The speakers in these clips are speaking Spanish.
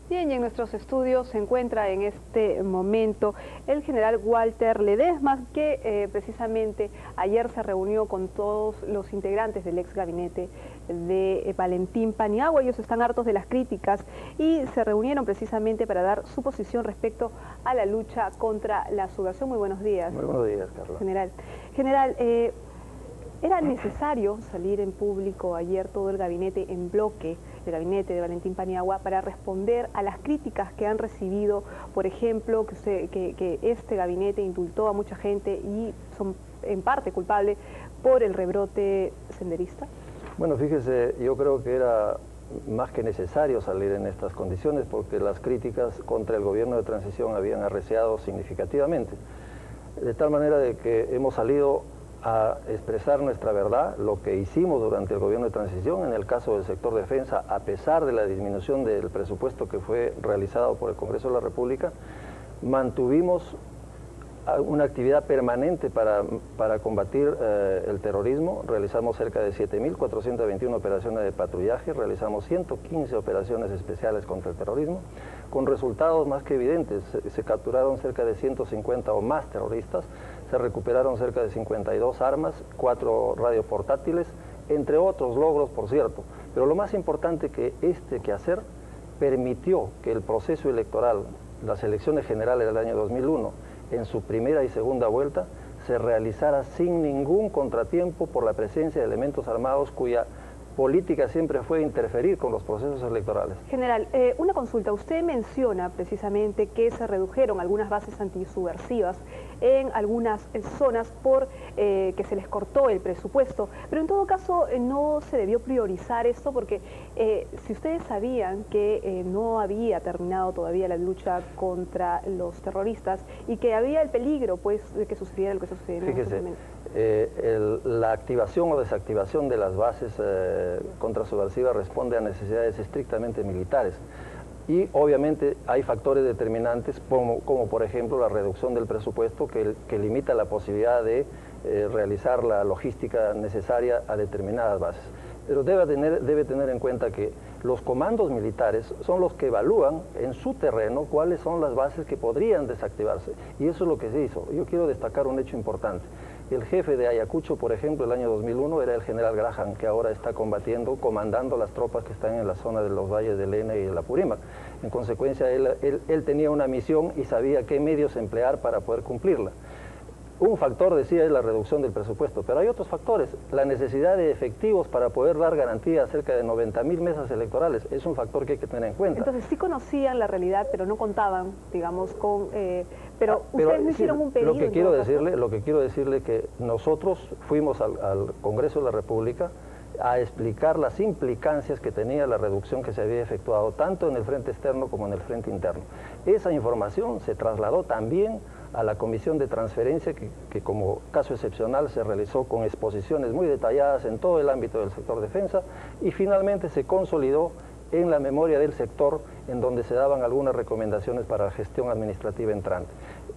Bien, y en nuestros estudios se encuentra en este momento el general Walter Ledesma, que precisamente ayer se reunió con todos los integrantes del ex gabinete de Valentín Paniagua. Ellos están hartos de las críticas y se reunieron precisamente para dar su posición respecto a la lucha contra la subversión. Muy buenos días. Muy buenos días, Carla. General, ¿era necesario salir en público ayer todo el gabinete en bloque, el gabinete de Valentín Paniagua, para responder a las críticas que han recibido, por ejemplo, que este gabinete indultó a mucha gente y son en parte culpables por el rebrote senderista? Bueno, fíjese, yo creo que era más que necesario salir en estas condiciones porque las críticas contra el gobierno de transición habían arreciado significativamente. De tal manera de que hemos salido a expresar nuestra verdad, lo que hicimos durante el gobierno de transición. En el caso del sector defensa, a pesar de la disminución del presupuesto que fue realizado por el Congreso de la República, mantuvimos una actividad permanente para combatir el terrorismo. Realizamos cerca de 7.421 operaciones de patrullaje, realizamos 115 operaciones especiales contra el terrorismo, con resultados más que evidentes. Se capturaron cerca de 150 o más terroristas, se recuperaron cerca de 52 armas, 4 radioportátiles, entre otros logros, por cierto. Pero lo más importante que este quehacer permitió que el proceso electoral, las elecciones generales del año 2001, en su primera y segunda vuelta, se realizara sin ningún contratiempo por la presencia de elementos armados cuya política siempre fue interferir con los procesos electorales. General, una consulta. Usted menciona precisamente que se redujeron algunas bases antisubversivas en algunas zonas por que se les cortó el presupuesto, pero en todo caso no se debió priorizar esto porque si ustedes sabían que no había terminado todavía la lucha contra los terroristas y que había el peligro pues de que sucediera lo que sucedió en este momento. La activación o desactivación de las bases contrasubversivas responde a necesidades estrictamente militares y obviamente hay factores determinantes como por ejemplo la reducción del presupuesto que limita la posibilidad de realizar la logística necesaria a determinadas bases. Pero debe tener en cuenta que los comandos militares son los que evalúan en su terreno cuáles son las bases que podrían desactivarse, y eso es lo que se hizo. Yo quiero destacar un hecho importante. El jefe de Ayacucho, por ejemplo, el año 2001 era el general Graham, que ahora está comandando las tropas que están en la zona de los valles del Lena y de la Purímac. En consecuencia, él tenía una misión y sabía qué medios emplear para poder cumplirla. Un factor, decía, es la reducción del presupuesto, pero hay otros factores. La necesidad de efectivos para poder dar garantía a cerca de 90.000 mesas electorales es un factor que hay que tener en cuenta. Entonces sí conocían la realidad, pero no contaban, digamos, con... pero ustedes no hicieron un pedido. Lo que quiero decirle es que nosotros fuimos al Congreso de la República a explicar las implicancias que tenía la reducción que se había efectuado tanto en el frente externo como en el frente interno. Esa información se trasladó también a la Comisión de Transferencia que como caso excepcional se realizó con exposiciones muy detalladas en todo el ámbito del sector defensa y finalmente se consolidó en la memoria del sector en donde se daban algunas recomendaciones para la gestión administrativa entrante.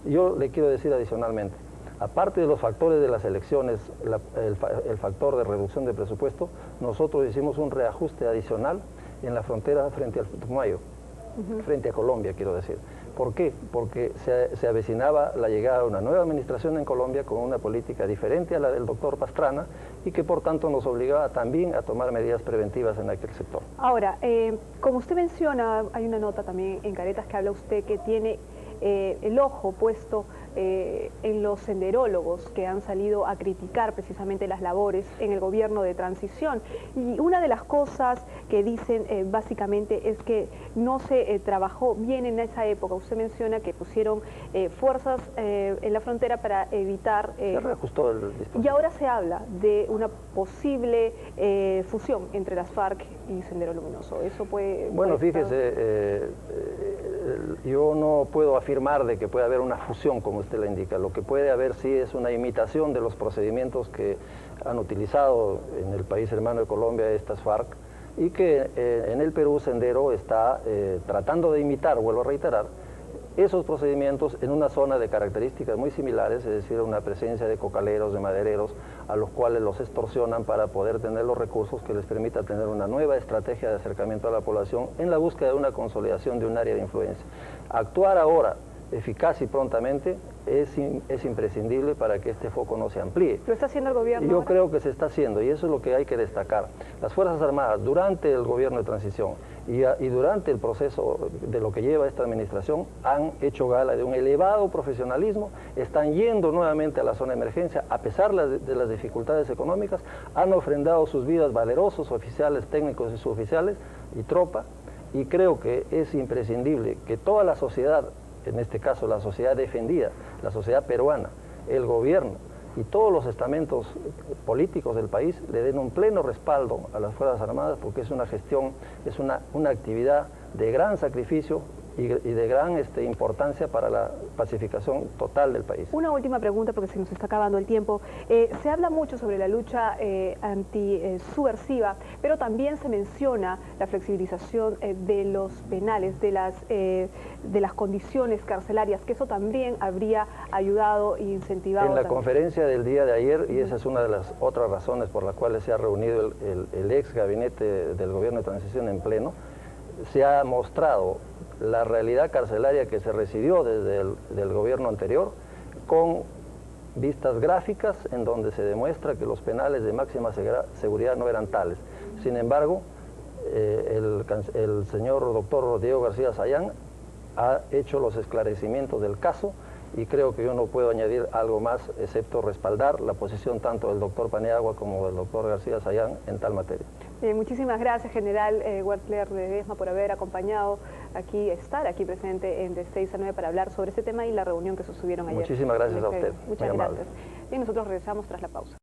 Yo le quiero decir adicionalmente, aparte de los factores de las elecciones, el factor de reducción de presupuesto, nosotros hicimos un reajuste adicional en la frontera frente al Putumayo, frente a Colombia, quiero decir. ¿Por qué? Porque se avecinaba la llegada de una nueva administración en Colombia con una política diferente a la del doctor Pastrana y que por tanto nos obligaba también a tomar medidas preventivas en aquel sector. Ahora, como usted menciona, hay una nota también en Caretas que habla usted que tiene el ojo puesto en los senderólogos que han salido a criticar precisamente las labores en el gobierno de transición. Y una de las cosas que dicen básicamente es que no se trabajó bien en esa época. Usted menciona que pusieron fuerzas en la frontera para evitar... se reajustó el dispositivo. Y ahora se habla de una posible fusión entre las FARC y Sendero Luminoso. Eso puede... Bueno, fíjese, yo no puedo afirmar de que puede haber una fusión, como usted la indica. Lo que puede haber sí es una imitación de los procedimientos que han utilizado en el país hermano de Colombia estas FARC y que en el Perú Sendero está tratando de imitar, vuelvo a reiterar, esos procedimientos en una zona de características muy similares, es decir, una presencia de cocaleros, de madereros, a los cuales los extorsionan para poder tener los recursos que les permita tener una nueva estrategia de acercamiento a la población en la búsqueda de una consolidación de un área de influencia. Actuar ahora eficaz y prontamente es imprescindible para que este foco no se amplíe. ¿Lo está haciendo el gobierno? Yo creo que se está haciendo, y eso es lo que hay que destacar. Las Fuerzas Armadas, durante el gobierno de transición y durante el proceso de lo que lleva esta administración, han hecho gala de un elevado profesionalismo, están yendo nuevamente a la zona de emergencia, a pesar de las dificultades económicas, han ofrendado sus vidas valerosos, oficiales, técnicos y suboficiales y tropa, y creo que es imprescindible que toda la sociedad, en este caso la sociedad defendida, la sociedad peruana, el gobierno y todos los estamentos políticos del país le den un pleno respaldo a las Fuerzas Armadas, porque es una gestión, es una actividad de gran sacrificio y de gran importancia para la pacificación total del país. Una última pregunta, porque se nos está acabando el tiempo. Se habla mucho sobre la lucha antisubversiva, pero también se menciona la flexibilización de los penales, de las condiciones carcelarias, que eso también habría ayudado e incentivado. En la conferencia del día de ayer, y esa es una de las otras razones por las cuales se ha reunido el ex gabinete del gobierno de transición en pleno, se ha mostrado la realidad carcelaria que se recibió desde el gobierno anterior, con vistas gráficas en donde se demuestra que los penales de máxima seguridad no eran tales. Sin embargo, el señor doctor Diego García Sayán ha hecho los esclarecimientos del caso, y creo que yo no puedo añadir algo más excepto respaldar la posición tanto del doctor Paniagua como del doctor García Sayán en tal materia. Muchísimas gracias, general Werther Ledesma, por haber acompañado aquí, estar aquí presente en de 6 a 9 para hablar sobre este tema y la reunión que sostuvieron ayer. Muchísimas gracias a usted. Muchas gracias. Y nosotros regresamos tras la pausa.